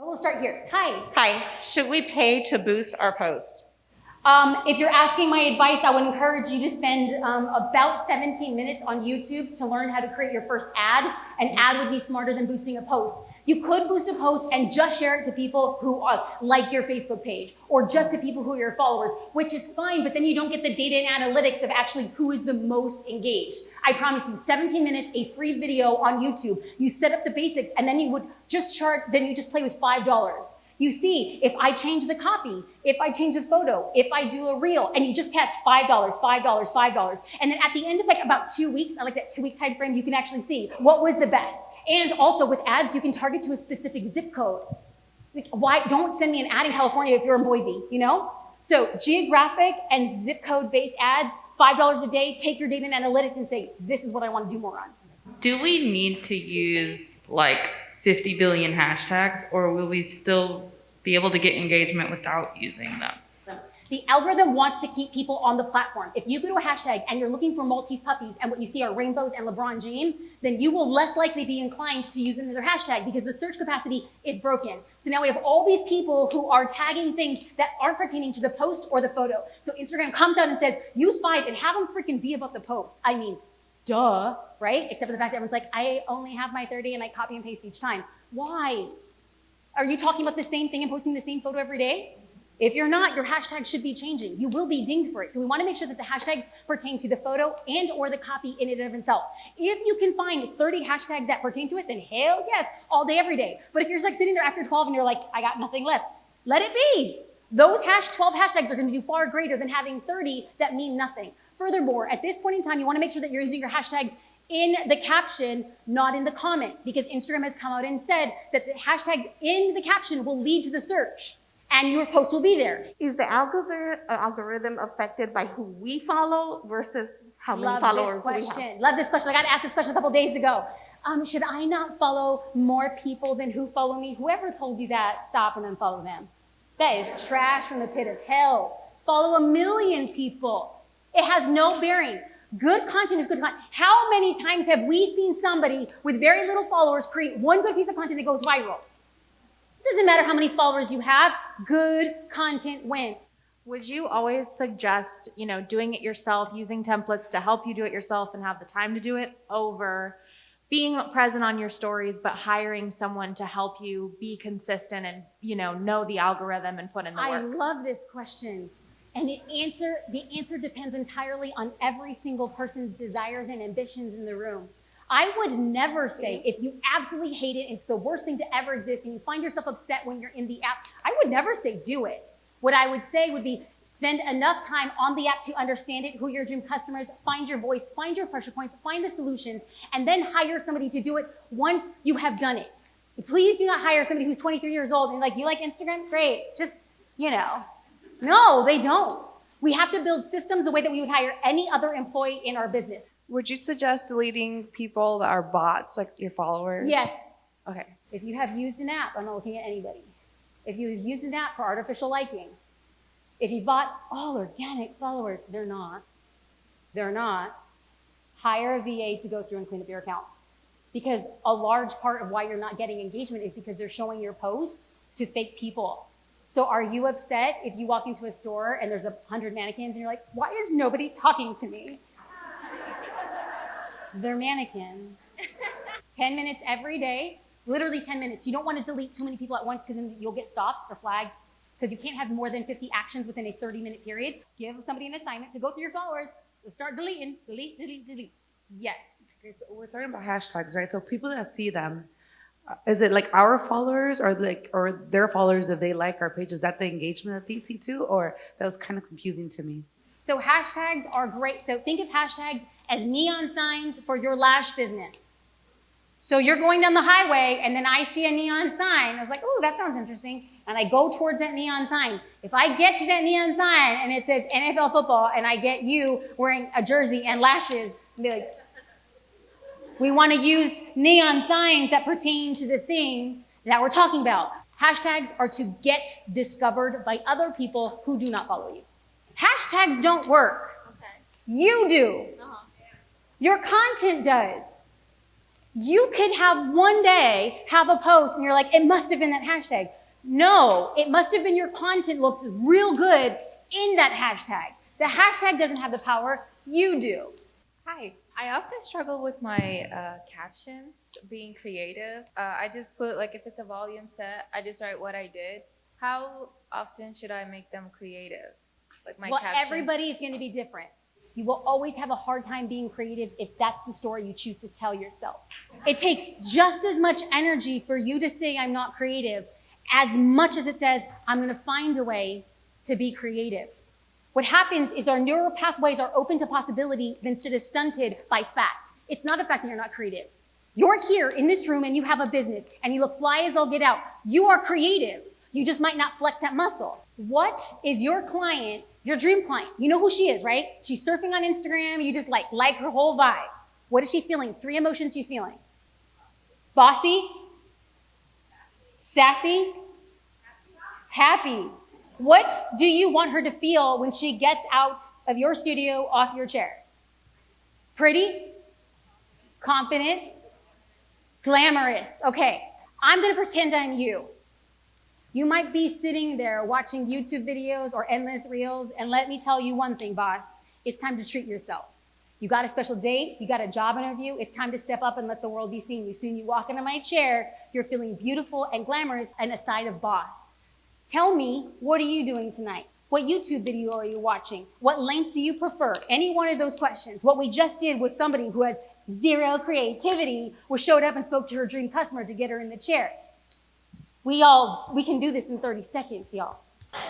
we'll start here. Hi. Hi. Should we pay to boost our post? If you're asking my advice, I would encourage you to spend about 17 minutes on YouTube to learn how to create your first ad. An ad would be smarter than boosting a post. You could boost a post and just share it to people who like your Facebook page, or just to people who are your followers, which is fine, but then you don't get the data and analytics of actually who is the most engaged. I promise you, 17 minutes, a free video on YouTube. You set up the basics, and then you would just play with $5. You see, if I change the copy, if I change the photo, if I do a reel, and you just test $5, $5, $5. And then at the end of like about 2 weeks, I like that 2-week time frame, you can actually see what was the best. And also with ads, you can target to a specific zip code. Like, why don't send me an ad in California if you're in Boise, you know? So geographic and zip code based ads, $5 a day, take your data and analytics and say, this is what I want to do more on. Do we need to use like 50 billion hashtags, or will we still be able to get engagement without using them? The algorithm wants to keep people on the platform. If you go to a hashtag and you're looking for Maltese puppies and what you see are rainbows and LeBron James, then you will less likely be inclined to use another hashtag because the search capacity is broken. So now we have all these people who are tagging things that aren't pertaining to the post or the photo. So Instagram comes out and says, use 5 and have them freaking be about the post. I mean, duh, right? Except for the fact that everyone's like, I only have my 30 and I copy and paste each time. Why? Are you talking about the same thing and posting the same photo every day? If you're not, your hashtag should be changing. You will be dinged for it. So we want to make sure that the hashtags pertain to the photo and or the copy in and of itself. If you can find 30 hashtags that pertain to it, then hell yes, all day, every day. But if you're just like sitting there after 12 and you're like, I got nothing left, let it be. Those 12 hashtags are going to do far greater than having 30 that mean nothing. Furthermore, at this point in time, you want to make sure that you're using your hashtags in the caption, not in the comment, because Instagram has come out and said that the hashtags in the caption will lead to the search. And your post will be there. Is the algorithm affected by who we follow versus how many followers we have? Love this question. I got asked this question a couple days ago. Should I not follow more people than who follow me? Whoever told you that, stop and unfollow them. That is trash from the pit of hell. Follow 1 million people. It has no bearing. Good content is good content. How many times have we seen somebody with very little followers create one good piece of content that goes viral? It doesn't matter how many followers you have, good content wins. Would you always suggest, doing it yourself, using templates to help you do it yourself and have the time to do it, over being present on your stories, but hiring someone to help you be consistent and, know the algorithm and put in the work? I love this question. And the answer depends entirely on every single person's desires and ambitions in the room. I would never say, if you absolutely hate it, it's the worst thing to ever exist, and you find yourself upset when you're in the app, I would never say do it. What I would say would be spend enough time on the app to understand it, who your dream customers, find your voice, find your pressure points, find the solutions, and then hire somebody to do it once you have done it. Please do not hire somebody who's 23 years old and like, you like Instagram? Great, just, No, they don't. We have to build systems the way that we would hire any other employee in our business. Would you suggest deleting people that are bots, like your followers? Yes. Okay. If you have used an app, I'm not looking at anybody. If you have used an app for artificial liking, if you bought all organic followers, they're not. They're not. Hire a VA to go through and clean up your account. Because a large part of why you're not getting engagement is because they're showing your post to fake people. So are you upset if you walk into a store and there's 100 mannequins and you're like, why is nobody talking to me? They're mannequins. 10 minutes every day, literally 10 minutes. You don't want to delete too many people at once because then you'll get stopped or flagged, because you can't have more than 50 actions within a 30-minute period. Give somebody an assignment to go through your followers, start deleting, delete. Yes. Okay, so we're talking about hashtags, right? So people that see them, is it like our followers or their followers, if they like our page, is that the engagement that they see too? Or that was kind of confusing to me. So hashtags are great. So think of hashtags as neon signs for your lash business. So you're going down the highway and then I see a neon sign. I was like, oh, that sounds interesting. And I go towards that neon sign. If I get to that neon sign and it says NFL football and I get you wearing a jersey and lashes, I'll be like, we want to use neon signs that pertain to the thing that we're talking about. Hashtags are to get discovered by other people who do not follow you. Hashtags don't work. Okay. You do. Uh-huh. Your content does. You could have one day have a post and you're like, it must have been that hashtag. No, it must have been your content looked real good in that hashtag. The hashtag doesn't have the power, you do. Hi, I often struggle with my captions being creative. I just put, like, if it's a volume set, I just write what I did. How often should I make them creative? Like my captions? Everybody is going to be different. You will always have a hard time being creative if that's the story you choose to tell yourself. It takes just as much energy for you to say I'm not creative as much as it says I'm going to find a way to be creative. What happens is our neural pathways are open to possibility instead of stunted by fact. It's not a fact that you're not creative. You're here in this room and you have a business and you look fly as all get out. You are creative. You just might not flex that muscle. What is your client, your dream client? You know who she is, right? She's surfing on Instagram. You just like her whole vibe. What is she feeling? 3 emotions she's feeling. Bossy? Sassy? Happy. What do you want her to feel when she gets out of your studio, off your chair? Pretty? Confident? Glamorous. Okay, I'm gonna pretend I'm you. You might be sitting there watching YouTube videos or endless reels, and let me tell you one thing, boss. It's time to treat yourself. You got a special date, you got a job interview, it's time to step up and let the world be seen. You soon you walk into my chair, you're feeling beautiful and glamorous and a side of boss. Tell me, what are you doing tonight? What YouTube video are you watching? What length do you prefer? Any one of those questions. What we just did with somebody who has zero creativity was showed up and spoke to her dream customer to get her in the chair. We can do this in 30 seconds, y'all.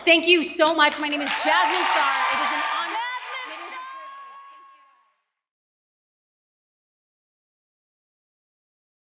Thank you so much. My name is Jasmine Starr. It is an